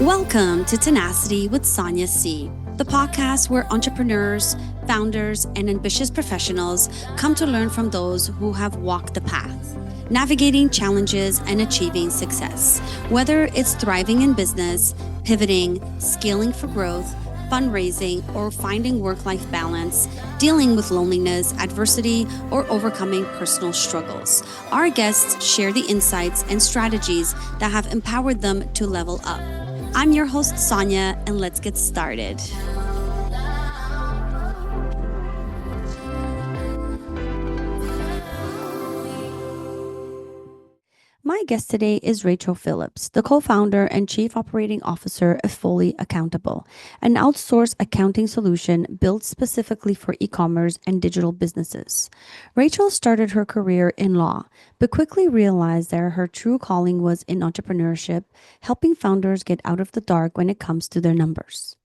Welcome to Tenacity with Sonia C., the podcast where entrepreneurs, founders, and ambitious professionals come to learn from those who have walked the path, navigating challenges and achieving success. Whether it's thriving in business, pivoting, scaling for growth, fundraising, or finding work-life balance, dealing with loneliness, adversity, or overcoming personal struggles. Our guests share the insights and strategies that have empowered them to level up. I'm your host, Sonia, and let's get started. My guest today is Rachel Phillips, the co-founder and chief operating officer of Fully Accountable, an outsourced accounting solution built specifically for e-commerce and digital businesses. Rachel started her career in law, but quickly realized that her true calling was in entrepreneurship, helping founders get out of the dark when it comes to their numbers.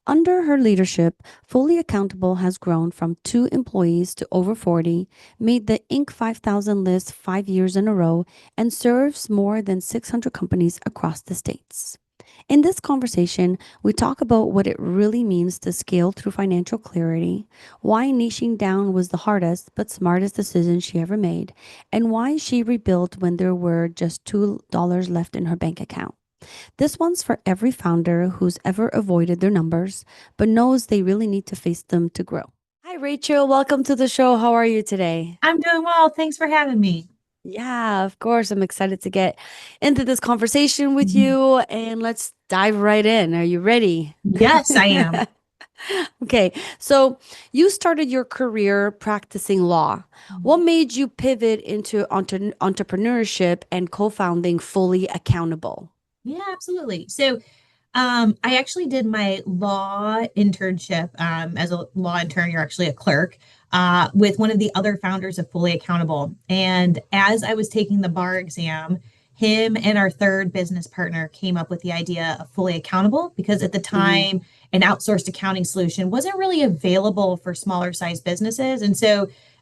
Under her leadership, Fully Accountable has grown from 2 employees to over 40, made the Inc. 5000 list 5 years in a row, and serves more than 600 companies across the states. In this conversation, we talk about what it really means to scale through financial clarity, why niching down was the hardest but smartest decision she ever made, and why she rebuilt when there were just $2 left in her bank account. This one's for every founder who's ever avoided their numbers, but knows they really need to face them to grow. Hi, Rachel. Welcome to the show. How are you today? I'm doing well. Thanks for having me. Yeah, of course. I'm excited to get into this conversation with you, and let's dive right in. Are you ready? Yes, I am. Okay, so you started your career practicing law. What made you pivot into entrepreneurship and co-founding Fully Accountable? Yeah, absolutely. I actually did my law internship. As a law intern, you're actually a clerk with one of the other founders of Fully Accountable. And as I was taking the bar exam, him and our third business partner came up with the idea of Fully Accountable because at the time, an outsourced accounting solution wasn't really available for smaller size businesses.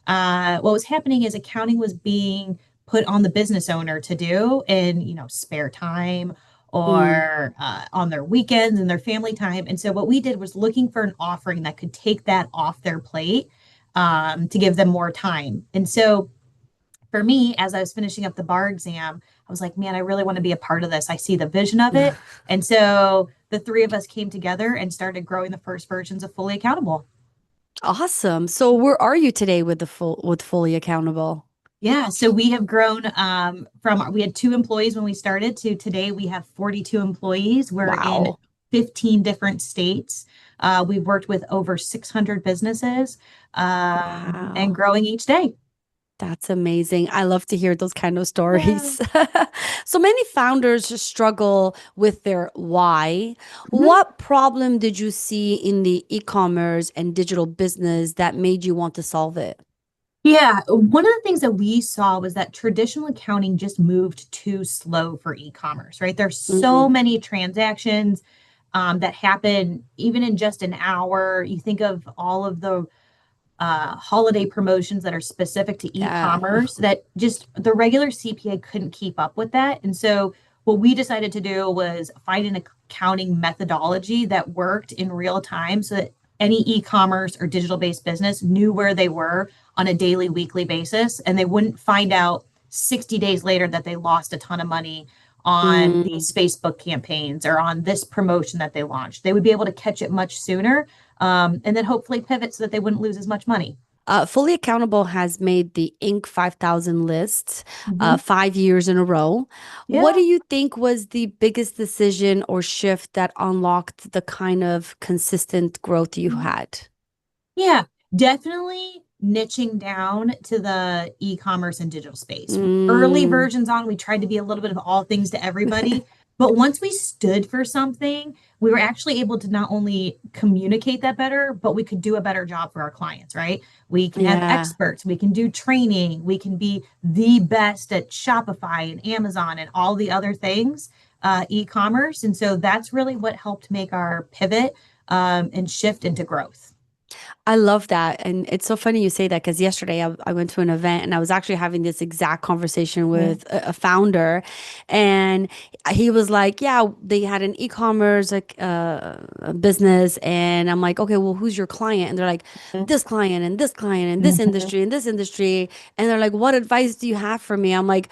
What was happening is accounting was being put on the business owner to do in, spare time Mm. or on their weekends and their family time. And so what we did was looking for an offering that could take that off their plate to give them more time. And so for me, as I was finishing up the bar exam, I was like, man, I really want to be a part of this. I see the vision of it. And so the three of us came together and started growing the first versions of Fully Accountable. Awesome. So where are you today with Fully Accountable? Yeah, so we have grown from we had 2 employees when we started to today we have 42 employees. We're in Wow. 15 different states. We've worked with over 600 businesses and Wow. growing each day. That's amazing. I love to hear those kind of Yeah. stories. So many founders just struggle with their why. Mhm. What problem did you see in the e-commerce and digital business that made you want to solve it? Yeah, one of the things that we saw was that traditional accounting just moved too slow for e-commerce, right? There's so Mm, many transactions that happen even in just an hour. You think of all of the holiday promotions that are specific to yeah. e-commerce that just the regular CPA couldn't keep up with that. And so what we decided to do was find an accounting methodology that worked in real time so that any e-commerce or digital based business knew where they were on a daily, weekly basis, and they wouldn't find out 60 days later that they lost a ton of money on Mm. these Facebook campaigns or on this promotion that they launched. They would be able to catch it much sooner and then hopefully pivot so that they wouldn't lose as much money. Fully Accountable has made the Inc. 5000 list Mhm. 5 years in a row. What do Yeah. you think was the biggest decision or shift that unlocked the kind of consistent growth you had? Yeah, definitely niching down to the e-commerce and digital space. Early Mm. versions on, we tried to be a little bit of all things to everybody. But once we stood for something, we were actually able to not only communicate that better, but we could do a better job for our clients, right? We can have Yeah. experts, we can do training, we can be the best at Shopify and Amazon and all the other things, e-commerce. And so that's really what helped make our pivot and shift into growth. I love that. And it's so funny you say that because yesterday I went to an event and I was actually having this exact conversation Mhm. with a founder. And he was like, yeah, they had an e-commerce like business. And I'm like, okay, well, who's your client? And they're like, this client and this client and this Mhm. industry and this industry. And they're like, what advice do you have for me? I'm like,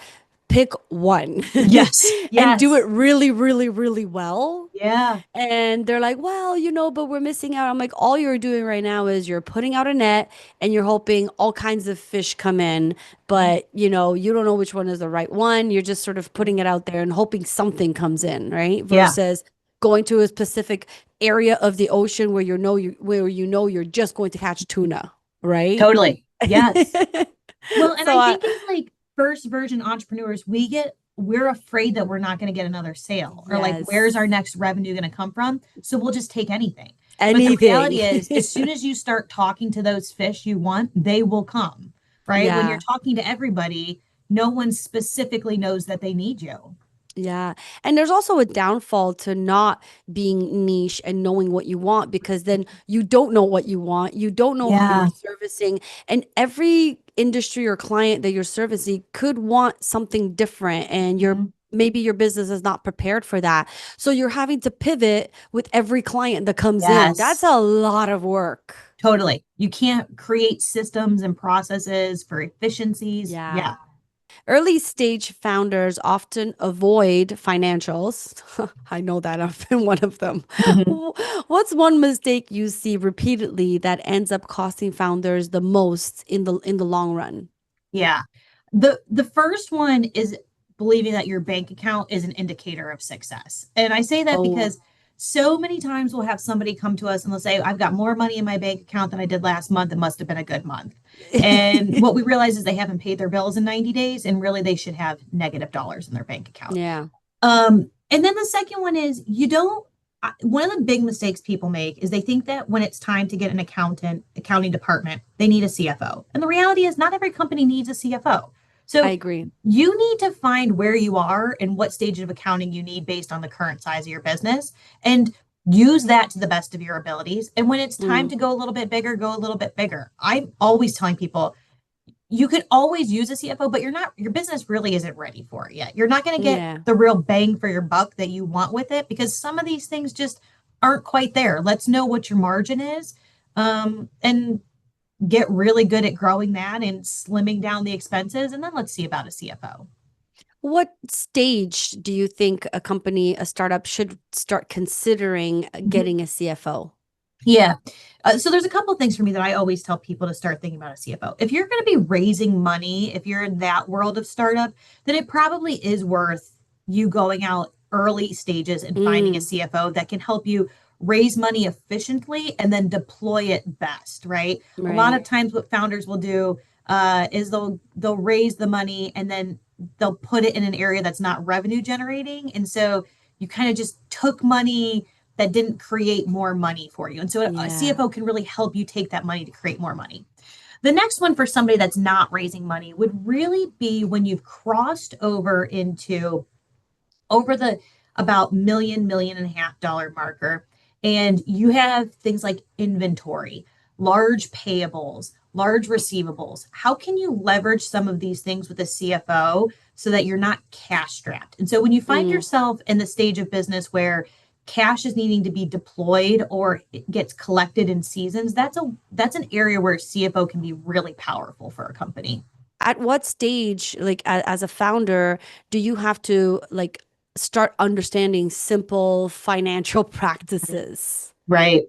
pick one Yes, and do it yes, really, really, really well. yeah, And they're like, well, but we're missing out. I'm like, all you're doing right now is you're putting out a net and you're hoping all kinds of fish come in, but you don't know which one is the right one. You're just sort of putting it out there and hoping something comes in, right? yeah, Versus going to a specific area of the ocean where you're just going to catch tuna, right? totally. Yes. Well, and So I think as like first version entrepreneurs, we're afraid that we're not going to get another sale or like where's our yes, next revenue going to come from? So we'll just take anything. But the anything. reality is, as soon as you start talking to those fish you want, they will come, right? When you're Yeah. talking to everybody, no one specifically knows that they need you. Yeah. And there's also a downfall to not being niche and knowing what you want because then you don't know what you want. You don't know who you're Yeah. servicing. And every industry or client that you're servicing could want something different. And Mhm. maybe your business is not prepared for that. So you're having to pivot with every client that comes in. That's Yes, a lot of work. totally. You can't create systems and processes for efficiencies. Yeah. Yeah. Early stage founders often avoid financials. I know that I've been one of them. Mhm. What's one mistake you see repeatedly that ends up costing founders the most in the long run? Yeah. The first one is believing that your bank account is an indicator of success. And I say that Oh, because so many times we'll have somebody come to us and they'll say, I've got more money in my bank account than I did last month. It must have been a good month. And what we realize is they haven't paid their bills in 90 days, and really they should have negative dollars in their bank account. yeah. And then the second one is you don't. One of the big mistakes people make is they think that when it's time to get an accounting department, they need a CFO. And the reality is, not every company needs a CFO. I So agree. you need to find where you are and what stage of accounting you need based on the current size of your business and use that to the best of your abilities. And when it's time Mm, to go a little bit bigger, go a little bit bigger. I'm always telling people you could always use a CFO, but your business really isn't ready for it yet. You're not going to get yeah. the real bang for your buck that you want with it because some of these things just aren't quite there. Let's know what your margin is, and get really good at growing that and slimming down the expenses. And then let's see about a CFO. What stage do you think a startup should start considering getting a CFO? Yeah. So there's a couple of things for me that I always tell people to start thinking about a CFO. If you're going to be raising money, if you're in that world of startup, then it probably is worth you going out early stages and finding a Mm, CFO that can help you raise money efficiently and then deploy it best, right? A lot right. of times what founders will do is they'll raise the money and then they'll put it in an area that's not revenue generating. And so you kind of just took money that didn't create more money for you. And so a Yeah. CFO can really help you take that money to create more money. The next one for somebody that's not raising money would really be when you've crossed over the about million and a half dollar marker and you have things like inventory, large payables, large receivables. How can you leverage some of these things with a CFO so that you're not cash strapped? And so when you find Mm. yourself in the stage of business where cash is needing to be deployed or it gets collected in seasons, that's an area where CFO can be really powerful for a company. At what stage, like as a founder, do you have to like start understanding simple financial practices? Right.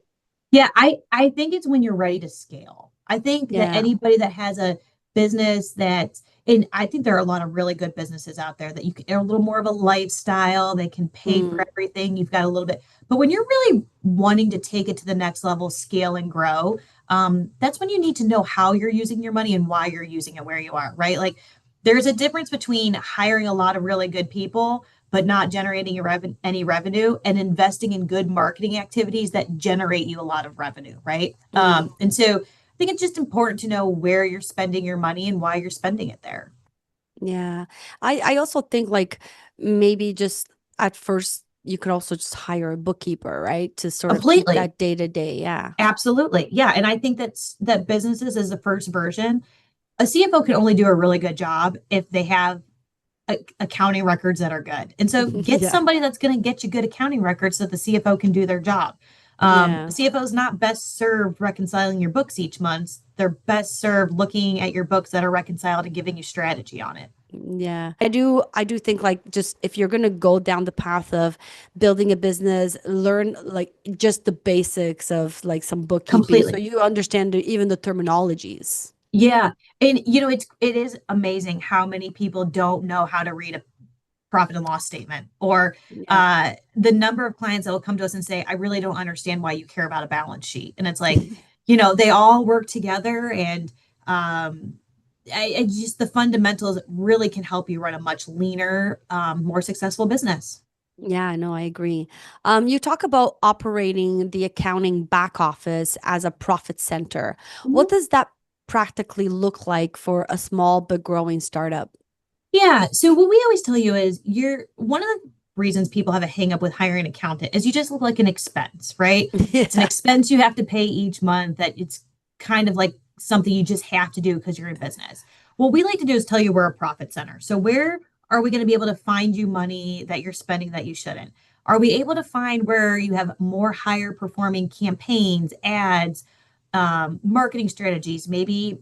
Yeah, I think it's when you're ready to scale. I think that Yeah. anybody that has a business that, and I think there are a lot of really good businesses out there that you can, are a little more of a lifestyle. They can pay for Mm, everything. You've got a little bit, but when you're really wanting to take it to the next level, scale and grow, that's when you need to know how you're using your money and why you're using it where you are, right? Like there's a difference between hiring a lot of really good people but not generating any revenue and investing in good marketing activities that generate you a lot of revenue, right? mm, And so I think it's just important to know where you're spending your money and why you're spending it there. yeah. I also think like maybe just at first you could also just hire a bookkeeper, right? To sort of keep Completely. that day to day. Yeah. Absolutely. Yeah. And I think that businesses as the first version, a CFO can only do a really good job if they have accounting records that are good. And so get Yeah. somebody that's going to get you good accounting records so that the CFO can do their job. Yeah. CFO is not best served reconciling your books each month. They're best served looking at your books that are reconciled and giving you strategy on it. Yeah. I do think like just if you're going to go down the path of building a business, learn like just the basics of like some bookkeeping so Completely. you understand even the terminologies. Yeah. And it is amazing how many people don't know how to read a profit and loss statement, or Yeah. the number of clients that will come to us and say, I really don't understand why you care about a balance sheet. And it's like, they all work together, and I just the fundamentals really can help you run a much leaner, more successful business. Yeah, no, I agree. You talk about operating the accounting back office as a profit center. What does that practically look like for a small but growing startup? Yeah. So what we always tell you is you're one of the reasons people have a hang up with hiring an accountant is you just look like an expense, right? It's an Yeah. expense you have to pay each month, that it's kind of like something you just have to do because you're in business. What we like to do is tell you we're a profit center. So where are we going to be able to find you money that you're spending that you shouldn't? Are we able to find where you have more higher performing campaigns, ads, marketing strategies, maybe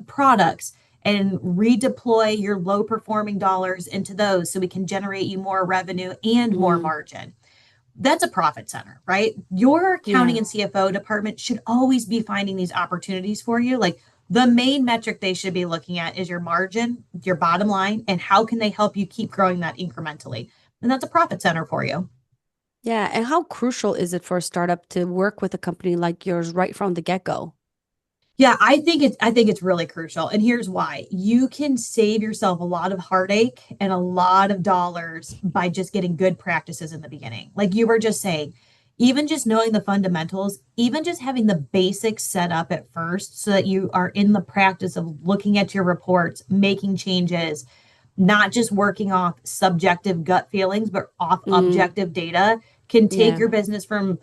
products, and redeploy your low performing dollars into those so we can generate you more revenue and more Mm, margin? That's a profit center, right? Your accounting yeah. and CFO department should always be finding these opportunities for you. Like, the main metric they should be looking at is your margin, your bottom line, and how can they help you keep growing that incrementally. And that's a profit center for you. Yeah. And how crucial is it for a startup to work with a company like yours right from the get-go? Yeah, I think it's really crucial. And here's why. You can save yourself a lot of heartache and a lot of dollars by just getting good practices in the beginning. Like you were just saying, even just knowing the fundamentals, even just having the basics set up at first so that you are in the practice of looking at your reports, making changes, not just working off subjective gut feelings, but off Mm, objective data, can take yeah. your business from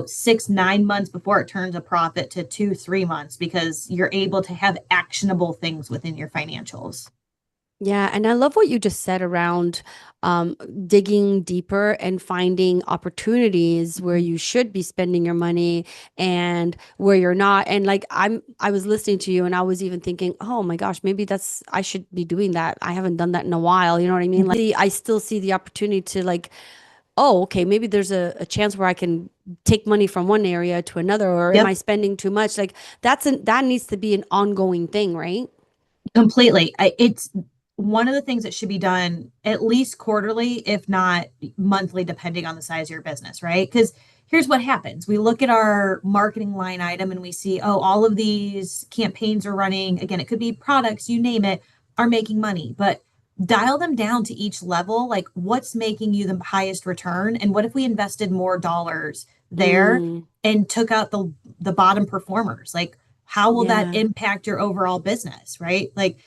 6, 9 months before it turns a profit to 2, 3 months, because you're able to have actionable things within your financials. Yeah, and I love what you just said around digging deeper and finding opportunities where you should be spending your money and where you're not. And like I was listening to you and I was even thinking, oh my gosh, maybe I should be doing that. I haven't done that in a while. You know what I mean? Like I still see the opportunity to like, oh, okay, maybe there's a chance where I can take money from one area to another, or am I Yep. spending too much? Like that needs to be an ongoing thing, right? Completely. It's one of the things that should be done at least quarterly, if not monthly, depending on the size of your business, right? Because here's what happens. We look at our marketing line item and we see, oh, all of these campaigns are running. Again, it could be products, you name it, are making money. But dial them down to each level. Like, what's making you the highest return? And what if we invested more dollars there Mm, and took out the bottom performers? Like, how will that yeah. impact your overall business, right? Like,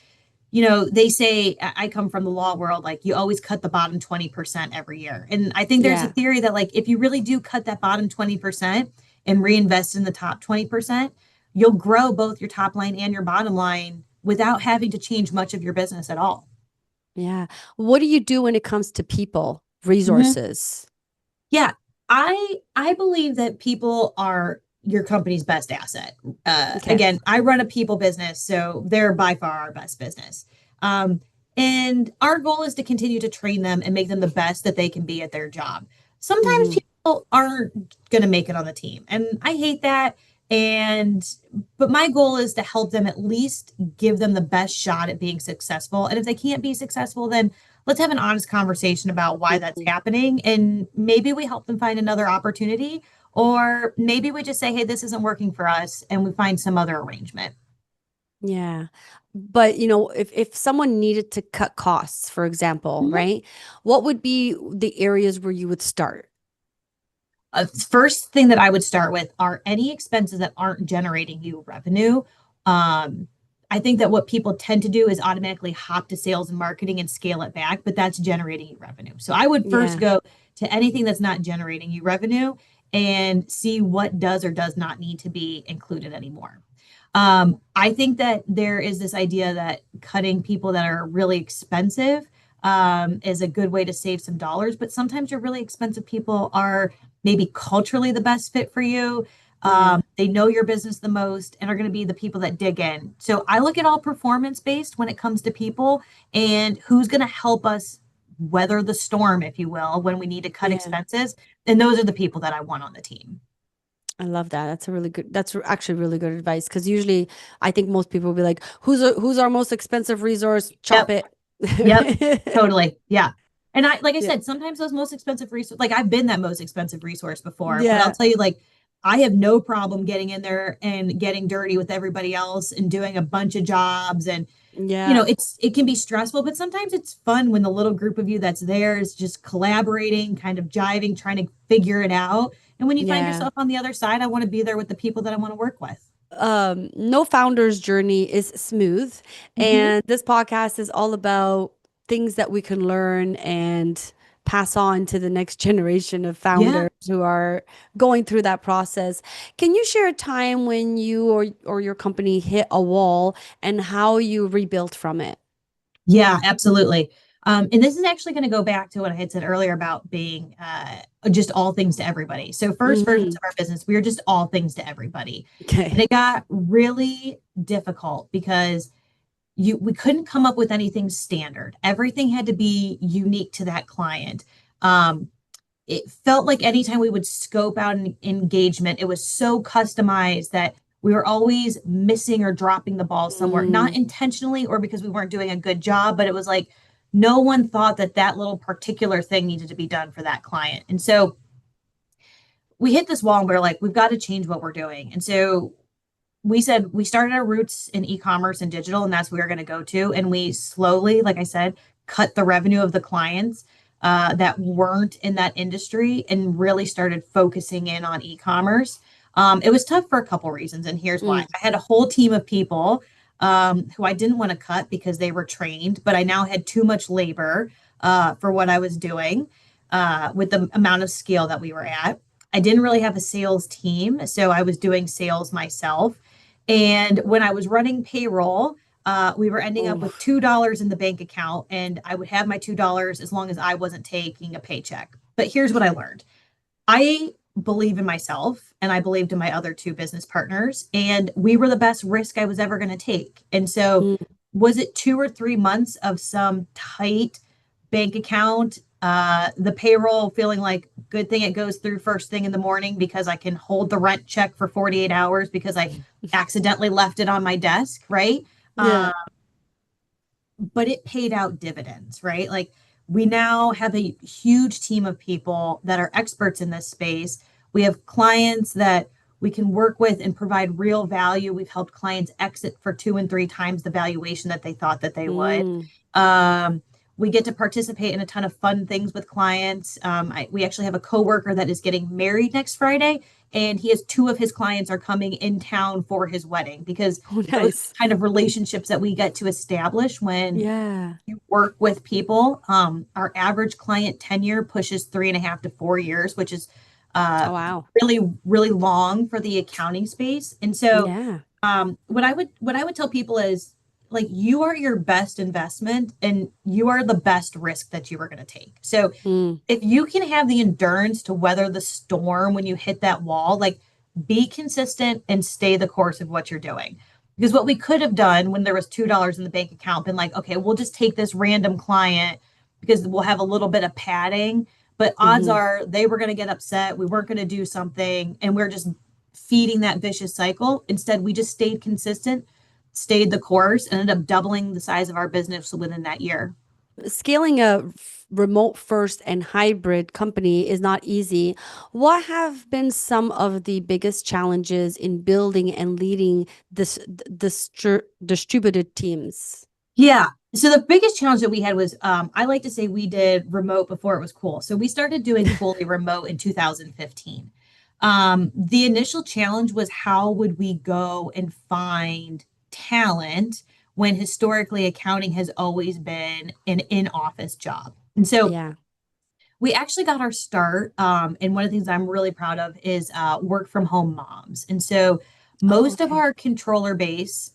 they say, I come from the law world, like you always cut the bottom 20% every year. And I think there's a Yeah. theory that, like, if you really do cut that bottom 20% and reinvest in the top 20%, you'll grow both your top line and your bottom line without having to change much of your business at all. Yeah. What do you do when it comes to people, Mhm. resources? Yeah, I believe that people are your company's best asset. Okay. Again, I run a people business, so they're by far our best business. Um, and our goal is to continue to train them and make them the best that they can be at their job. Sometimes Hmm. people aren't going to make it on the team, and I hate that. And but my goal is to help them, at least give them the best shot at being successful. And if they can't be successful, then let's have an honest conversation about why that's happening. And maybe we help them find another opportunity, or maybe we just say, hey, this isn't working for us, and we find some other arrangement. Yeah. But if someone needed to cut costs, for example, Mhm. right? What would be the areas where you would start? First thing that I would start with are any expenses that aren't generating you revenue. Um, I think that what people tend to do is automatically hop to sales and marketing and scale it back, but that's generating you revenue. So I would first Yeah. go to anything that's not generating you revenue and see what does or does not need to be included anymore. I think that there is this idea that cutting people that are really expensive is a good way to save some dollars, but sometimes your really expensive people are maybe culturally the best fit for you. Yeah. They know your business the most and are going to be the people that dig in. So I look at all performance based when it comes to people and who's going to help us weather the storm, if you will, when we need to cut Yeah. expenses. And those are the people that I want on the team. I love that. That's actually really good advice because usually I think most people will be like, who's our most expensive resource? Chop Yep. it. Yep. Totally. Yeah. And like I Yeah. said, sometimes those most expensive resource, like I've been that most expensive resource before, but I'll Yeah. tell you, like, I have no problem getting in there and getting dirty with everybody else and doing a bunch of jobs. And, Yeah. it can be stressful, but sometimes it's fun when the little group of you that's there is just collaborating, kind of jiving, trying to figure it out. And when you find Yeah. yourself on the other side, I want to be there with the people that I want to work with. No founder's journey is smooth. Hmm. And this podcast is all about things that we can learn and pass on to the next generation of Yeah. founders who are going through that process. Can you share a time when you or your company hit a wall and how you rebuilt from it? Yeah, absolutely. And this is actually going to go back to what I had said earlier about being just all things to everybody. So, first versions Hmm. of our business, we were just all things to everybody. And Okay. it got really difficult because we couldn't come up with anything standard. Everything had to be unique to that client. Um, it felt like anytime we would scope out an engagement, it was so customized that we were always missing or dropping the ball somewhere, not Mm, intentionally or because we weren't doing a good job, but it was like no one thought that that little particular thing needed to be done for that client. And so we hit this wall and we are like, we've got to change what we're doing. And so we said we started our roots in e-commerce and digital, and that's where we're going to go to. And we slowly, like I said, cut the revenue of the clients that weren't in that industry and really started focusing in on e-commerce. It was tough for a couple reasons, and here's why. mm, I had a whole team of people who I didn't want to cut because they were trained, but I now had too much labor for what I was doing with the amount of scale that we were at. I didn't really have a sales team, so I was doing sales myself. And when I was running payroll, we were ending up with oof. $2 in the bank account, and I would have my $2 as long as I wasn't taking a paycheck. But here's what I learned. I believe in myself and I believed in my other two business partners, and we were the best risk I was ever going to take. And so, Mm, was it 2 or 3 months of some tight bank account, the payroll feeling like good thing it goes through first thing in the morning because I can hold the rent check for 48 hours because I accidentally left it on my desk, right? yeah. But it paid out dividends, right? Like we now have a huge team of people that are experts in this space. We have clients that we can work with and provide real value. We've helped clients exit for 2 and 3 times the valuation that they thought that they would. Mm. Um, we get to participate in a ton of fun things with clients. We actually have a coworker that is getting married next Friday, and he has two of his clients are coming in town for his wedding because Oh, those are the nice. kind of relationships that we get to establish when Yeah. you work with people. Our average client tenure pushes 3.5 to 4 years, which is Oh, wow. really, really long for the accounting space. And so, Yeah. what I would tell people is like you are your best investment and you are the best risk that you are going to take. So Mm, if you can have the endurance to weather the storm when you hit that wall, like be consistent and stay the course of what you're doing. Because what we could have done when there was $2 in the bank account, been like, okay, we'll just take this random client because we'll have a little bit of padding. But odds hmm. are they were going to get upset. We weren't going to do something. And we're just feeding that vicious cycle. Instead, we just stayed consistent, stayed the course, and ended up doubling the size of our business within that year. Scaling a remote first and hybrid company is not easy. What have been some of the biggest challenges in building and leading distributed teams? Yeah. So the biggest challenge that we had was I like to say we did remote before it was cool. So we started doing fully remote in 2015. The initial challenge was how would we go and find talent when historically accounting has always been an in-office job. And so Yeah. We actually got our start, and one of the things I'm really proud of is work from home moms. And so Oh, most of okay. our controller base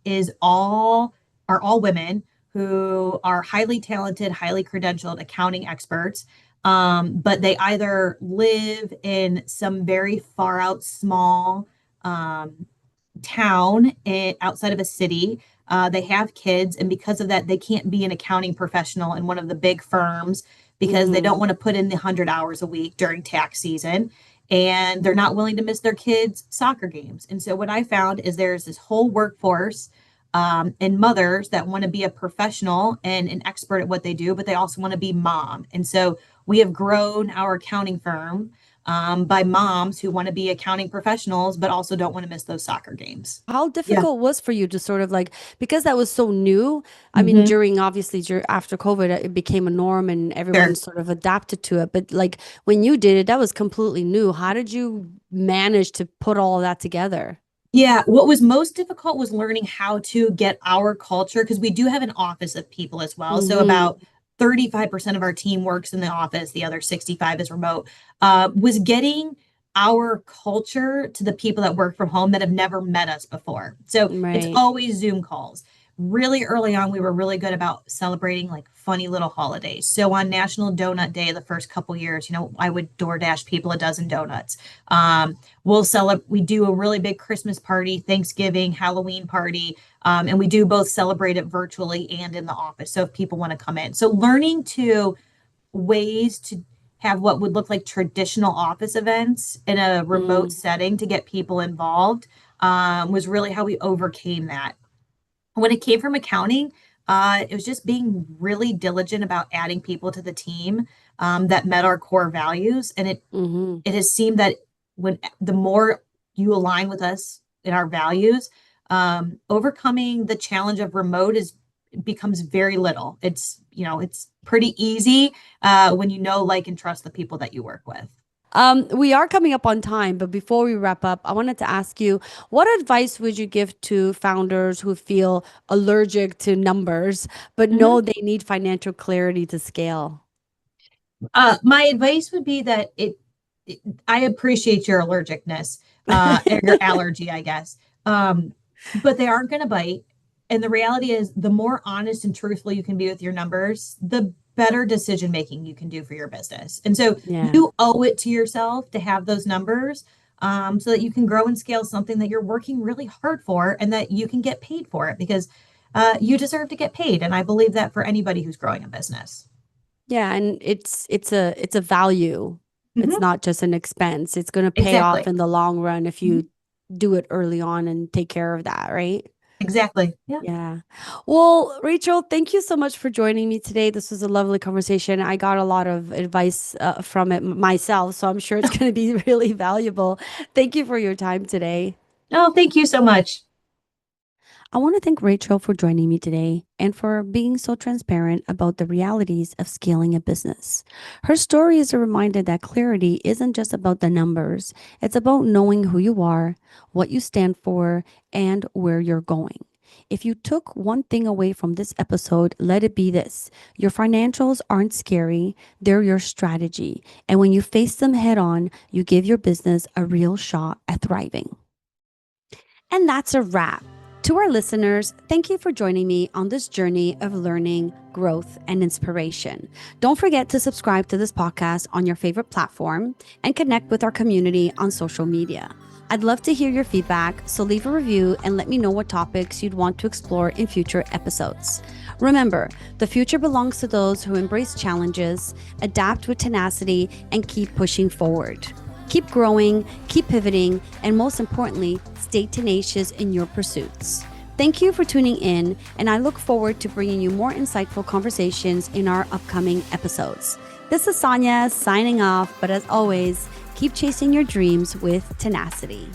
is all are all women who are highly talented, highly credentialed accounting experts. But they either live in some very far out small um, town outside of a city. They have kids, and because of that, they can't be an accounting professional in one of the big firms because they Mm-hmm. don't want to put in the 100 hours a week during tax season. And they're not willing to miss their kids' soccer games. And so, what I found is there's this whole workforce and mothers that want to be a professional and an expert at what they do, but they also want to be mom. And so, we have grown our accounting firm by moms who want to be accounting professionals, but also don't want to miss those soccer games. How Yeah. difficult was for you to sort of like, because that was so new. I mean, Hmm. during obviously after COVID, it became a norm and everyone Sure. sort of adapted to it. But like when you did it, that was completely new. How did you manage to put all of that together? Yeah, what was most difficult was learning how to get our culture because we do have an office of people as well. So Mm-hmm. about 35% of our team works in the office, the other 65 is remote. Was getting our culture to the people that work from home that have never met us before. So it's Right. always Zoom calls. Really early on, we were really good about celebrating like funny little holidays. So on National Donut Day, the first couple years, I would DoorDash people a dozen donuts. We'll celebrate. We do a really big Christmas party, Thanksgiving, Halloween party, and we do both celebrate it virtually and in the office. So if people want to come in, so learning to ways to have what would look like traditional office events in a remote Mm, setting to get people involved was really how we overcame that. When it came from accounting, it was just being really diligent about adding people to the team that met our core values, and it mm-hmm. it has seemed that when the more you align with us in our values, overcoming the challenge of remote is becomes very little. It's pretty easy when you know, like, and trust the people that you work with. We are coming up on time, but before we wrap up, I wanted to ask you, what advice would you give to founders who feel allergic to numbers, but Mhm. know they need financial clarity to scale? My advice would be that I appreciate your allergicness, or your allergy, I guess. But they aren't going to bite. And the reality is, the more honest and truthful you can be with your numbers, the better decision making you can do for your business. And so Yeah. you owe it to yourself to have those numbers, so that you can grow and scale something that you're working really hard for and that you can get paid for it because you deserve to get paid. And I believe that for anybody who's growing a business. Yeah, and it's a value. It's Hmm. not just an expense. It's going to pay off Exactly. in the long run if Mhm. you do it early on and take care of that, right? Exactly. Yeah. Yeah. Well, Rachel, thank you so much for joining me today. This was a lovely conversation. I got a lot of advice from it myself, so I'm sure it's going to be really valuable. Thank you for your time today. Oh, thank you so much. I want to thank Rachel for joining me today and for being so transparent about the realities of scaling a business. Her story is a reminder that clarity isn't just about the numbers, it's about knowing who you are, what you stand for, and where you're going. If you took one thing away from this episode, let it be this: your financials aren't scary, they're your strategy. And when you face them head on, you give your business a real shot at thriving. And that's a wrap. To our listeners, thank you for joining me on this journey of learning, growth, and inspiration. Don't forget to subscribe to this podcast on your favorite platform and connect with our community on social media. I'd love to hear your feedback, so leave a review and let me know what topics you'd want to explore in future episodes. Remember, the future belongs to those who embrace challenges, adapt with tenacity, and keep pushing forward. Keep growing, keep pivoting, and most importantly, stay tenacious in your pursuits. Thank you for tuning in, and I look forward to bringing you more insightful conversations in our upcoming episodes. This is Sonia signing off, but as always, keep chasing your dreams with tenacity.